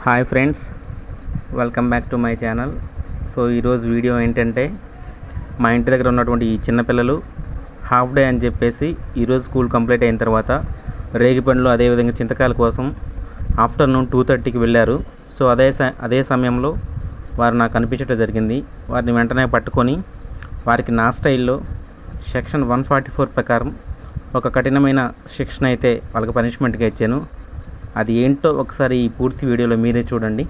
Hi friends, welcome back to my channel. So ఈరోజు video ఏంటంటే, మా ఇంటి దగ్గర ఉన్నటువంటి ఈ చిన్నపిల్లలు హాఫ్ డే అని చెప్పేసి ఈరోజు స్కూల్ కంప్లీట్ అయిన తర్వాత రేగిపండ్లు అదేవిధంగా చింతకాయల కోసం ఆఫ్టర్నూన్ 2:30కి వెళ్ళారు. సో అదే సమయంలో వారు నాకు కనిపించడం జరిగింది. వారిని వెంటనే పట్టుకొని వారికి నా స్టైల్లో సెక్షన్ 144 ప్రకారం ఒక కఠినమైన శిక్షణ అయితే వాళ్ళకి పనిష్మెంట్గా ఇచ్చాను. అది ఏంటో ఒకసారి ఈ పూర్తి వీడియోలో మీరే చూడండి.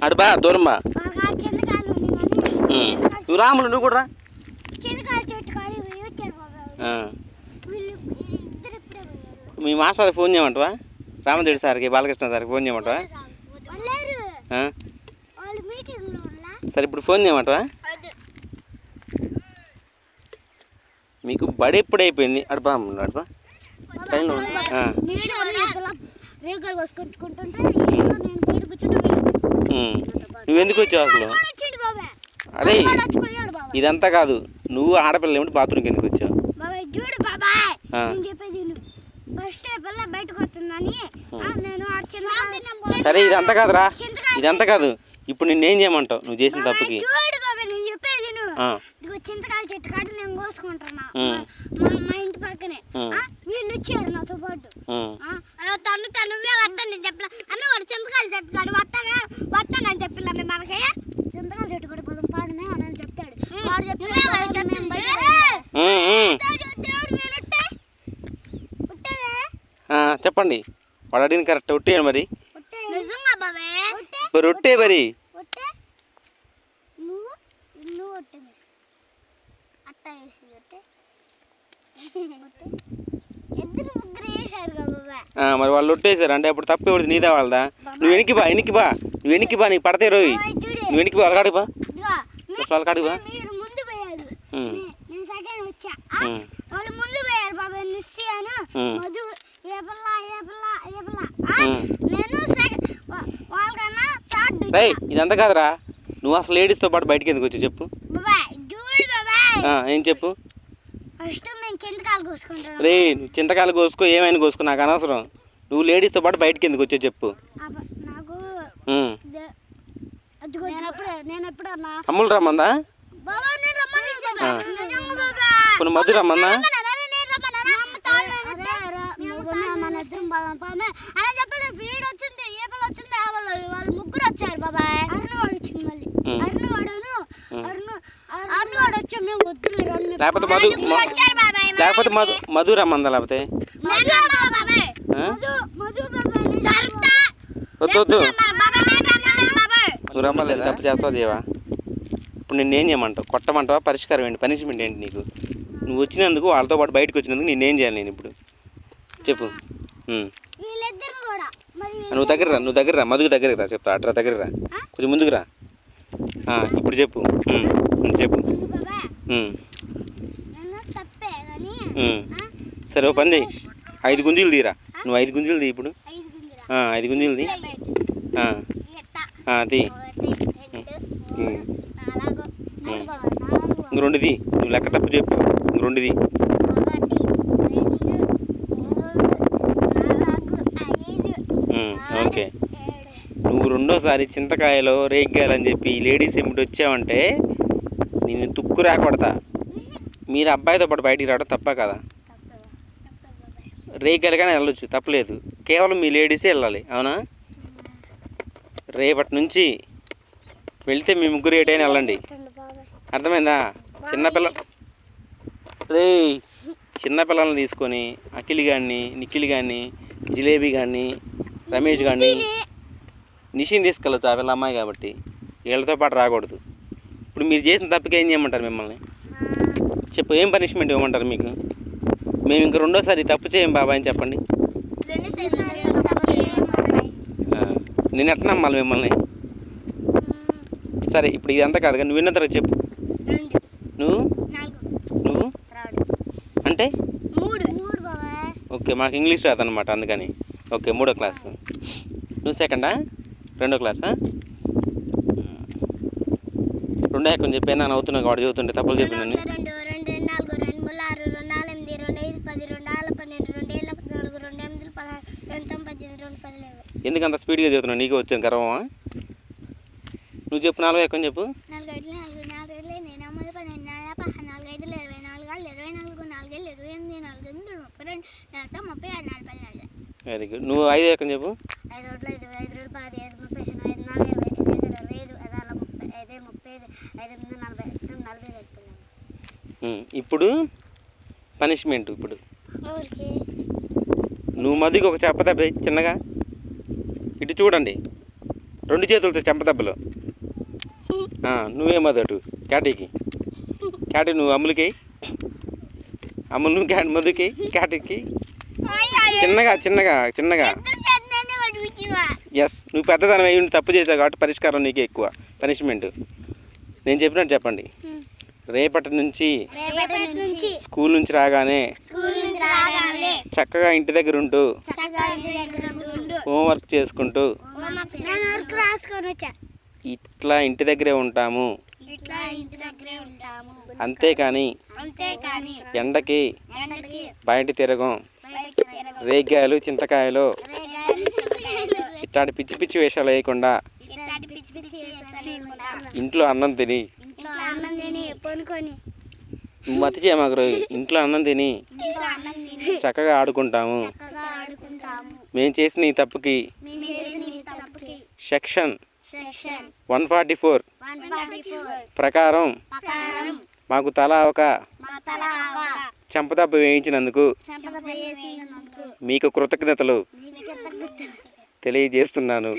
అడుబా దూరమ్మా నువ్వు రాములు నువ్వు కూడా మీ మాస్టర్ ఫోన్ చేయమంటావా? రామదేవి సార్కి బాలకృష్ణ సార్కి ఫోన్ చేయమంటావా? సరే ఇప్పుడు ఫోన్ చేయమంటావా? మీకు బడి ఎప్పుడు అయిపోయింది? అడుపా అడుపా నువ్వెందుకు వచ్చావు అసలు? అరే ఇదంతా కాదు, నువ్వు ఆడపిల్ల ఏమిటి బాత్రూమ్కి ఎందుకు వచ్చావు? సరే ఇదంతా కాదురా, ఇదంతా కాదు. ఇప్పుడు నిన్నేం చేయమంటావు నువ్వు చేసిన తప్పుకి? చింతకాయల చెట్టు కాడ నేను కోసుకుంటున్నా, మా ఇంటి పక్కనే వీళ్ళు వచ్చారు నాతో పాటు. నువ్వే వస్తాను చెప్పలా అమ్మ, వాడు చింతకాయల చెట్టు కాడు వస్తానని చెప్పిలా మనకి చింతకాయల చెట్టు కాడ పదం పాడనే అని చెప్తాడు. వాడు చెప్పండి, వాడు అడిగింది కరెక్ట్. ఒట్టేయండి మరి, రొట్టే మరి. మరి వాళ్ళు ఒట్టేసారు అంటే అప్పుడు తప్పే పడుతుంది నీదే వాళ్ళదా? నువ్వు వెనక్కి బా నువ్వు వెనక్కి బా, నీకు పడతాయి రోయి. నువ్వు వెనక్కి బా, వాళ్ళకాడికి బా, వాళ్ళకాడికి బా. ఇదంతా కాదురా, నువ్వు అసలు లేడీస్తో పాటు బయటకి ఎందుకు వచ్చి చెప్పు? ఏం చెప్పు? రే నువ్వు చింతకాయలు కోసుకో, ఏమైనా కోసుకో, నాకు అనవసరం. నువ్వు లేడీస్తో పాటు బయటకి ఎందుకు వచ్చో చెప్పు? అమ్ములు రమ్మందా? కొన్ని మధు రమ్మందా? ముగ్గురు వచ్చారు బాబాయ్. లేకపోతే మధు రమ్మందా? లేకపోతే వద్దు, నువ్వు రమ్మలేదు. తప్పు చేస్తావా చేయవా? ఇప్పుడు నిన్నేం చేయమంటావు? కొట్టమంటావా? పరిష్కారం ఏంటి? పనిష్మెంట్ ఏంటి నీకు? నువ్వు వచ్చినందుకు, వాళ్ళతో పాటు బయటకు వచ్చినందుకు నేనేం చేయాలి నేను ఇప్పుడు చెప్పు? నువ్వు దగ్గర రా, మధుకు దగ్గరికి రా, చెప్తా. అట్రా దగ్గరికి రా, కొంచెం ముందుకు రా. ఇప్పుడు చెప్పు చెప్పు. సరే ఓ పని చేయి, 5 గుంజీలు తీరా. నువ్వు 5 గుంజీలు తీ ఇప్పుడు. 5 గుంజీలు తీ. తీ. ఇంక 2 తీ. నువ్వు లెక్క తప్పు చెప్పు. ఇంక 2 తీ. ఓకే, నువ్వు రెండోసారి చింతకాయలో రేగ్గాయలని చెప్పి లేడీస్ ఏమిటి వచ్చావంటే నేను తుక్కు రాకొడతా. మీరు అబ్బాయితో పాటు బయటికి రావడం తప్ప కదా? రేగ్గాయలుగానే వెళ్ళొచ్చు, తప్పలేదు. కేవలం మీ లేడీసే వెళ్ళాలి, అవునా? రేపటి నుంచి వెళ్తే మీ ముగ్గురు ఏటైనా వెళ్ళండి, అర్థమైందా? చిన్నపిల్లల్ని తీసుకొని అఖిల్ గారిని, నిఖిల్ గారిని, జిలేబీ గారిని, రమేష్ గారిని, నిషిని తీసుకెళ్ళచ్చు. ఆ పిల్ల అమ్మాయి కాబట్టి వీళ్ళతో పాటు రాకూడదు. ఇప్పుడు మీరు చేసిన తప్పుకి ఏం చేయమంటారు మిమ్మల్ని? చెప్పు, ఏం పనిష్మెంట్ ఇవ్వమంటారు మీకు? మేము ఇంక రెండోసారి తప్పు చేయం బాబాయ్ అని చెప్పండి. నేను ఎట్లా నమ్మాలి మిమ్మల్ని? సరే ఇప్పుడు ఇదంతా కాదు కానీ నువ్వు విన్న తర్వాత చెప్పు. నువ్వు అంటే ఓకే, మాకు ఇంగ్లీష్ రాదనమాట, అందుకని. ఓకే, 3వ క్లాసు. నువ్వు సెకండా? 2వ క్లాసా? రెండో ఎక్కని చెప్పాను అని అవుతున్నావు వాడు చదువుతుంటే తప్పులు చెప్పిందని. 2 2 2 4 2 3 6 2 8 2 5 10 2 12 2 14 2 8 16 2 9 2 10 ఎందుకు అంత స్పీడ్గా చదువుతున్నావు? నీకు వచ్చిన గర్వమా? నువ్వు చెప్పు 4 ఎక్కని చెప్పు. 4 5 4 4 నేను 9 12 4 5 24 24 4 4 28 4 32 36 40 వెరీ గుడ్. నువ్వు 5 ఎక్కని చెప్పు. 5 5 5 5 10 5 30 5 40 5 25 30 5 40. ఇప్పుడు పనిష్మెంట్. ఇప్పుడు ఓకే నువ్వు మధుకి ఒక చెంపదెబ్బ చిన్నగా ఇటు చూడండి, 2 చేతులతో చెంపదెబ్బలు. నువ్వే మధు అటు క్యాటీకి నువ్వు అమ్ములకి, అమ్ములు నువ్వు మధుకి క్యాటీకి చిన్నగా చిన్నగా చిన్నగా. ఎస్, నువ్వు పెద్దదనం అయ్యి ఉండి తప్పు చేసావు కాబట్టి పరిష్కారం నీకే ఎక్కువ పనిష్మెంట్. నేను చెప్పినట్టు చెప్పండి. రేపటి నుంచి స్కూల్ నుంచి రాగానే చక్కగా ఇంటి దగ్గర ఉంటూ హోంవర్క్ చేసుకుంటూ ఇట్లా ఇంటి దగ్గరే ఉంటాము. అంతేకాని ఎండకి బయట తిరగం. రేగాయలు చింతకాయలు ఇట్లాంటి పిచ్చి పిచ్చి వేషాలు వేయకుండా ఇంట్లో అన్నం తిని మతి చేయమాకు. ఇంట్లో అన్నం తిని చక్కగా ఆడుకుంటాము. మేము చేసిన ఈ తప్పుకి సెక్షన్ 144 ప్రకారం మాకు తలా ఒక చెంపదెబ్బ వేయించినందుకు మీకు కృతజ్ఞతలు తెలియజేస్తున్నాను.